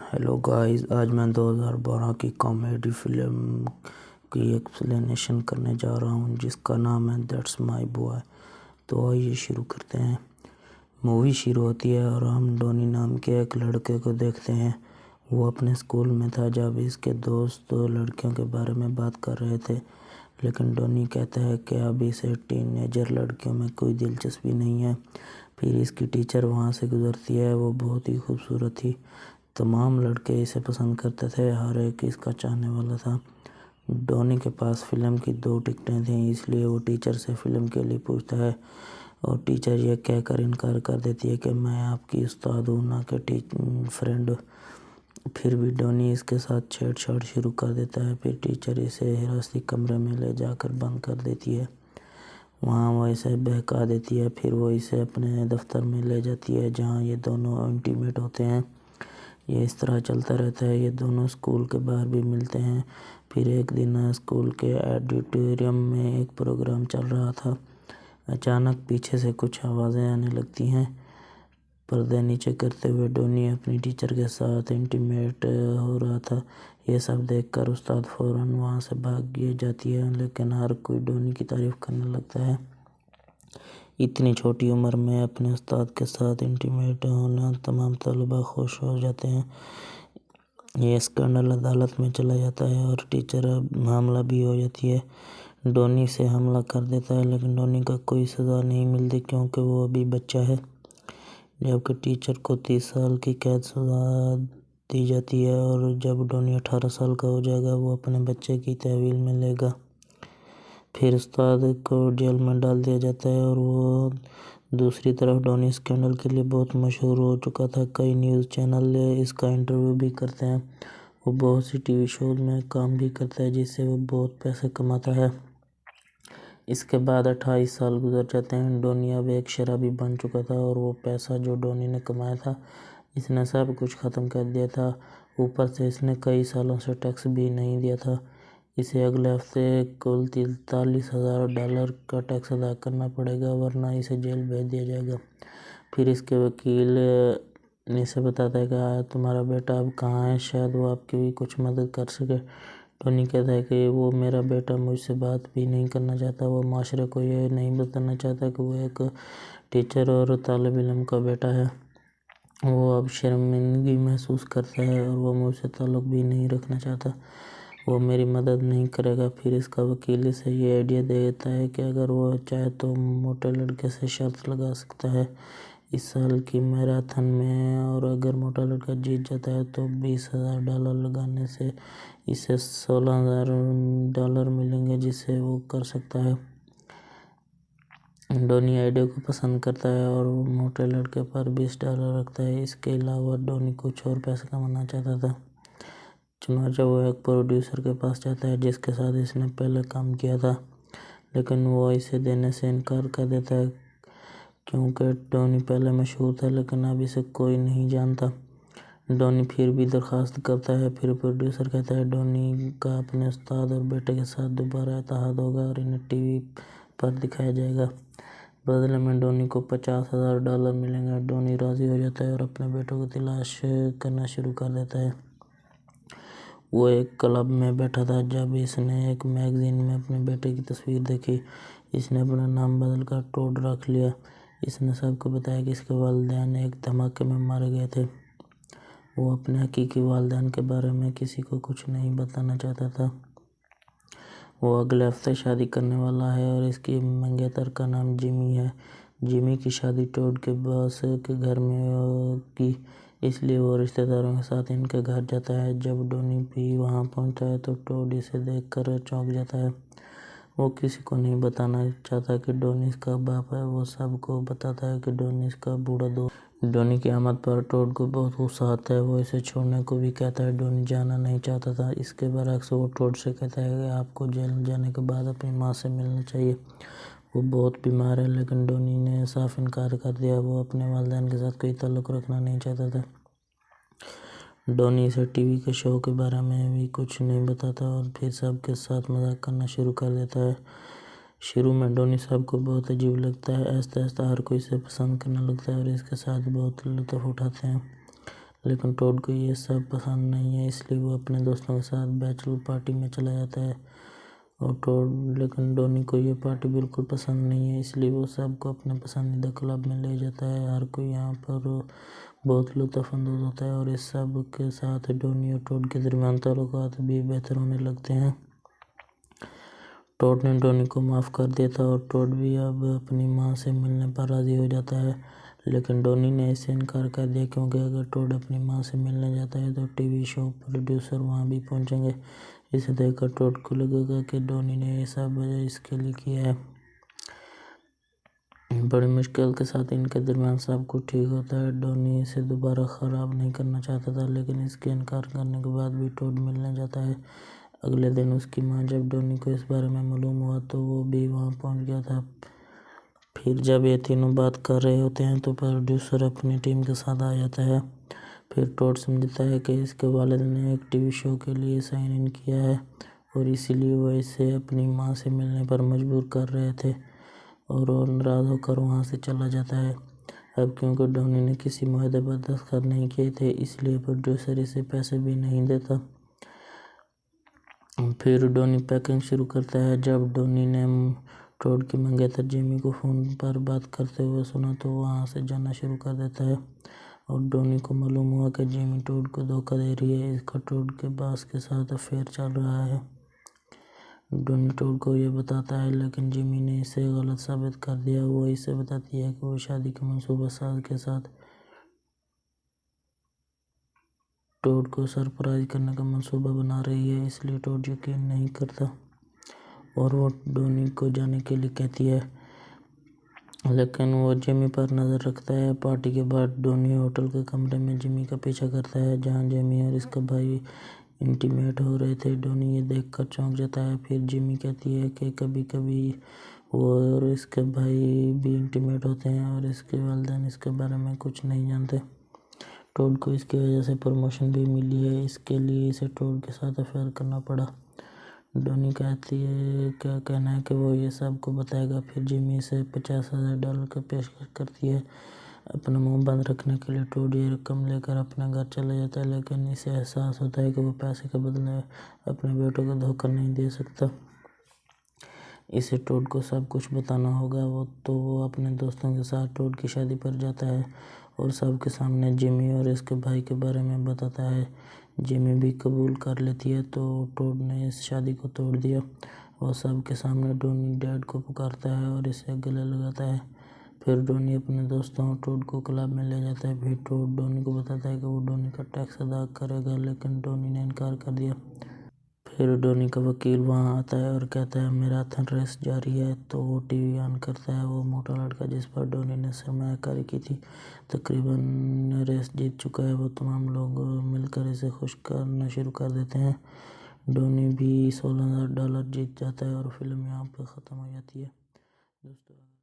Hello guys, آج میں 2012 کی کامیڈی فلم کی ایکسپلینیشن کرنے جا رہا ہوں جس کا نام ہے دیٹس مائی بوائے۔ تو آئیے شروع کرتے ہیں۔ مووی شروع ہوتی ہے اور ہم ڈونی نام کے ایک لڑکے کو دیکھتے ہیں۔ وہ اپنے اسکول میں تھا جب اس کے دوست دو لڑکیوں کے بارے میں بات کر رہے تھے، لیکن ڈونی کہتا ہے کہ اب اسے ٹین ایجر لڑکیوں میں کوئی دلچسپی نہیں ہے۔ پھر اس کی ٹیچر وہاں سے گزرتی ہے۔ وہ بہت ہی خوبصورت تھی، تمام لڑکے اسے پسند کرتے تھے، ہر ایک اس کا چاہنے والا تھا۔ ڈونی کے پاس فلم کی 2 ٹکٹیں تھیں، اس لیے وہ ٹیچر سے فلم کے لیے پوچھتا ہے اور ٹیچر یہ کہہ کر انکار کر دیتی ہے کہ میں آپ کی استاد ہوں، نہ کہ فرینڈ۔ پھر بھی ڈونی اس کے ساتھ چھیڑ چھاڑ شروع کر دیتا ہے۔ پھر ٹیچر اسے حراستی کمرے میں لے جا کر بند کر دیتی ہے، وہاں وہ اسے بہکا دیتی ہے۔ پھر وہ اسے اپنے دفتر میں لے جاتی ہے جہاں یہ دونوں انٹیمیٹ ہوتے ہیں۔ یہ اس طرح چلتا رہتا ہے، یہ دونوں اسکول کے باہر بھی ملتے ہیں۔ پھر ایک دن اسکول کے آڈیٹوریم میں ایک پروگرام چل رہا تھا۔ اچانک پیچھے سے کچھ آوازیں آنے لگتی ہیں۔ پردے نیچے کرتے ہوئے ڈونی اپنی ٹیچر کے ساتھ انٹیمیٹ ہو رہا تھا۔ یہ سب دیکھ کر استاد فوراً وہاں سے بھاگ جاتی ہے، لیکن ہر کوئی ڈونی کی تعریف کرنے لگتا ہے۔ اتنی چھوٹی عمر میں اپنے استاد کے ساتھ انٹیمیٹ ہونا، تمام طلباء خوش ہو جاتے ہیں۔ یہ اسکینڈل عدالت میں چلا جاتا ہے اور ٹیچر حاملہ بھی ہو جاتی ہے۔ ڈونی سے حملہ کر دیتا ہے، لیکن ڈونی کو کوئی سزا نہیں ملتی کیونکہ وہ ابھی بچہ ہے، جبکہ ٹیچر کو 30 سال کی قید سزا دی جاتی ہے، اور جب ڈونی 18 سال کا ہو جائے گا وہ اپنے بچے کی تحویل میں لے گا۔ پھر استاد کو جیل میں ڈال دیا جاتا ہے اور وہ دوسری طرف ڈونی اسکینڈل کے لیے بہت مشہور ہو چکا تھا۔ کئی نیوز چینل اس کا انٹرویو بھی کرتے ہیں۔ وہ بہت سی ٹی وی شوز میں کام بھی کرتا ہے جس سے وہ بہت پیسے کماتا ہے۔ اس کے بعد 28 سال گزر جاتے ہیں۔ ڈونی اب ایک شرابی بن چکا تھا اور وہ پیسہ جو ڈونی نے کمایا تھا اس نے سب کچھ ختم کر دیا تھا۔ اوپر سے اس نے کئی سالوں سے ٹیکس بھی نہیں دیا تھا۔ اسے اگلے ہفتے کل $43,000 کا ٹیکس ادا کرنا پڑے گا، ورنہ اسے جیل بھیج دیا جائے گا۔ پھر اس کے وکیل اسے بتاتا ہے کہ تمہارا بیٹا اب کہاں ہے، شاید وہ آپ کی بھی کچھ مدد کر سکے۔ ڈونی کہتا ہے کہ وہ میرا بیٹا مجھ سے بات بھی نہیں کرنا چاہتا۔ وہ معاشرے کو یہ نہیں بتانا چاہتا کہ وہ ایک ٹیچر اور طالب علم کا بیٹا ہے۔ وہ اب شرمندگی محسوس کرتا ہے اور وہ مجھ سے تعلق بھی نہیں رکھنا چاہتا۔ وہ میری مدد نہیں کرے گا۔ پھر اس کا وکیل اسے یہ آئیڈیا دیتا ہے کہ اگر وہ چاہے تو موٹے لڑکے سے شرط لگا سکتا ہے اس سال کی میراتھن میں، اور اگر موٹا لڑکا جیت جاتا ہے تو $20,000 لگانے سے اسے $16,000 ملیں گے جسے وہ کر سکتا ہے۔ ڈونی آئیڈیا کو پسند کرتا ہے اور وہ موٹے لڑکے پر $20 رکھتا ہے۔ اس کے علاوہ ڈونی کچھ اور پیسے کمانا چاہتا تھا، چنانچہ وہ ایک پروڈیوسر کے پاس جاتا ہے جس کے ساتھ اس نے پہلے کام کیا تھا، لیکن وہ اسے دینے سے انکار کر دیتا ہے کیونکہ ڈونی پہلے مشہور تھا لیکن اب اسے کوئی نہیں جانتا۔ ڈونی پھر بھی درخواست کرتا ہے۔ پھر پروڈیوسر کہتا ہے ڈونی کا اپنے استاد اور بیٹے کے ساتھ دوبارہ اتحاد ہوگا اور انہیں ٹی وی پر دکھایا جائے گا۔ بدلے میں ڈونی کو $50,000 ملیں گے۔ ڈونی راضی ہو جاتا ہے اور اپنے بیٹے کو تلاش کرنا شروع کر دیتا ہے۔ وہ ایک کلب میں بیٹھا تھا جب اس نے ایک میگزین میں اپنے بیٹے کی تصویر دیکھی۔ اس نے اپنا نام بدل کر ٹوڈ رکھ لیا۔ اس نے سب کو بتایا کہ اس کے والدین ایک دھماکے میں مارے گئے تھے۔ وہ اپنے حقیقی والدین کے بارے میں کسی کو کچھ نہیں بتانا چاہتا تھا۔ وہ اگلے ہفتے شادی کرنے والا ہے اور اس کی منگیتر کا نام جیمی ہے۔ جیمی کی شادی ٹوڈ کے باس کے گھر میں ہوگی، اس لیے وہ رشتہ داروں کے ساتھ ان کے گھر جاتا ہے۔ جب ڈونی بھی وہاں پہنچتا ہے تو ٹوڈ اسے دیکھ کر چونک جاتا ہے۔ وہ کسی کو نہیں بتانا چاہتا کہ ڈونی اس کا باپ ہے۔ وہ سب کو بتاتا ہے کہ ڈونی اس کا بوڑھا دوست ہے۔ ڈونی کی آمد پر ٹوڈ کو بہت غصہ آتا ہے۔ وہ اسے چھوڑنے کو بھی کہتا ہے۔ ڈونی جانا نہیں چاہتا تھا۔ اس کے برعکس وہ ٹوڈ سے کہتا ہے کہ آپ کو جیل جانے کے بعد اپنی ماں سے ملنا چاہیے، وہ بہت بیمار ہے، لیکن ڈونی نے صاف انکار کر دیا۔ وہ اپنے والدین کے ساتھ کوئی تعلق رکھنا نہیں چاہتا تھا۔ ڈونی اسے ٹی وی کے شو کے بارے میں بھی کچھ نہیں بتاتا اور پھر سب کے ساتھ مذاق کرنا شروع کر دیتا ہے۔ شروع میں ڈونی سب کو بہت عجیب لگتا ہے، آہستہ آہستہ ہر کوئی اسے پسند کرنے لگتا ہے اور اس کے ساتھ بہت لطف اٹھاتے ہیں۔ لیکن ٹوڈ کو یہ سب پسند نہیں ہے، اس لیے وہ اپنے دوستوں کے ساتھ بیچلر پارٹی میں چلا جاتا ہے لیکن ڈونی کو یہ پارٹی بالکل پسند نہیں ہے، اس لیے وہ سب کو اپنے پسندیدہ کلب میں لے جاتا ہے۔ ہر کوئی یہاں پر بہت لطف اندوز ہوتا ہے اور اس سب کے ساتھ ڈونی اور ٹوڈ کے درمیان تعلقات بھی بہتر ہونے لگتے ہیں۔ ٹوڈ نے ڈونی کو معاف کر دیا تھا اور ٹوڈ بھی اب اپنی ماں سے ملنے پر راضی ہو جاتا ہے، لیکن ڈونی نے اس سے انکار کر دیا کیونکہ اگر ٹوڈ اپنی ماں سے ملنے جاتا ہے تو ٹی وی شو پروڈیوسر وہاں بھی پہنچیں گے۔ اسے دیکھ کر ٹوڈ کو لگے گا کہ ڈونی نے یہ سب اس کے لیے کیا ہے۔ بڑی مشکل کے ساتھ ان کے درمیان سب کچھ ٹھیک ہوتا ہے۔ ڈونی اسے دوبارہ خراب نہیں کرنا چاہتا تھا، لیکن اس کے انکار کرنے کے بعد بھی ٹوڈ ملنے جاتا ہے۔ اگلے دن اس کی ماں جب ڈونی کو اس بارے میں معلوم ہوا تو وہ بھی وہاں پہنچ گیا تھا۔ پھر جب یہ تینوں بات کر رہے ہوتے ہیں تو پروڈیوسر اپنی ٹیم کے ساتھ آ جاتا ہے۔ پھر ٹوڈ سمجھتا ہے کہ اس کے والد نے ایک ٹی وی شو کے لیے سائن ان کیا ہے اور اسی لیے وہ اسے اپنی ماں سے ملنے پر مجبور کر رہے تھے، اور وہ ناراض ہو کر وہاں سے چلا جاتا ہے۔ اب کیونکہ ڈونی نے کسی معاہدے پر دستخط نہیں کیے تھے، اس لیے پروڈیوسر اسے پیسے بھی نہیں دیتا۔ پھر ڈونی پیکنگ شروع کرتا ہے۔ جب ڈونی نے ٹوڈ کی منگیتر جیمی کو فون پر بات کرتے ہوئے سنا تو وہ وہاں سے جانا شروع کر دیتا ہے، اور ڈونی کو معلوم ہوا کہ جیمی ٹوڈ کو دھوکہ دے رہی ہے، اس کا ٹوڈ کے باس کے ساتھ افیئر چل رہا ہے۔ ڈونی ٹوڈ کو یہ بتاتا ہے لیکن جیمی نے اسے غلط ثابت کر دیا۔ وہ اسے بتاتی ہے کہ وہ شادی کے منصوبہ ساز کے ساتھ ٹوڈ کو سرپرائز کرنے کا منصوبہ بنا رہی ہے، اس لیے ٹوڈ یقین نہیں کرتا اور وہ ڈونی کو جانے کے لیے کہتی ہے، لیکن وہ جیمی پر نظر رکھتا ہے۔ پارٹی کے بعد ڈونی ہوٹل کے کمرے میں جیمی کا پیچھا کرتا ہے جہاں جیمی اور اس کا بھائی انٹیمیٹ ہو رہے تھے۔ ڈونی یہ دیکھ کر چونک جاتا ہے۔ پھر جیمی کہتی ہے کہ کبھی کبھی وہ اور اس کے بھائی بھی انٹیمیٹ ہوتے ہیں اور اس کے والدین اس کے بارے میں کچھ نہیں جانتے۔ ٹوڈ کو اس کی وجہ سے پروموشن بھی ملی ہے، اس کے لیے اسے ٹوڈ کے ساتھ افیئر کرنا پڑا۔ ڈونی کا کہنا ہے کہ وہ یہ سب کو بتائے گا۔ پھر جیمی اسے $50,000 کی پیشکش کرتی ہے اپنا منہ بند رکھنے کے لیے۔ ٹوڈ یہ رقم لے کر اپنے گھر چلا جاتا ہے، لیکن اسے احساس ہوتا ہے کہ وہ پیسے کے بدلے اپنے بیٹوں کو دھوکہ نہیں دے سکتا۔ اسے ٹوڈ کو سب کچھ بتانا ہوگا، تو وہ اپنے دوستوں کے ساتھ ٹوڈ کی شادی پر جاتا ہے اور سب کے سامنے جیمی اور اس کے بھائی کے بارے میں بتاتا ہے۔ جیمی بھی قبول کر لیتی ہے تو ٹوڈ نے اس شادی کو توڑ دیا۔ وہ سب کے سامنے ڈونی ڈیڈ کو پکارتا ہے اور اسے گلے لگاتا ہے۔ پھر ڈونی اپنے دوستوں اور ٹوڈ کو کلب میں لے جاتا ہے۔ پھر ٹوڈ ڈونی کو بتاتا ہے کہ وہ ڈونی کا ٹیکس ادا کرے گا، لیکن ڈونی نے انکار کر دیا۔ پھر ڈونی کا وکیل وہاں آتا ہے اور کہتا ہے میراتھن ریس جاری ہے، تو وہ ٹی وی آن کرتا ہے۔ وہ موٹا لڑکا جس پر ڈونی نے سرمایہ کاری کی تھی تقریباً ریس جیت چکا ہے۔ وہ تمام لوگ مل کر اسے خوش کرنا شروع کر دیتے ہیں۔ ڈونی بھی $16,000 جیت جاتا ہے اور فلم یہاں پر ختم ہو جاتی ہے۔ دوستو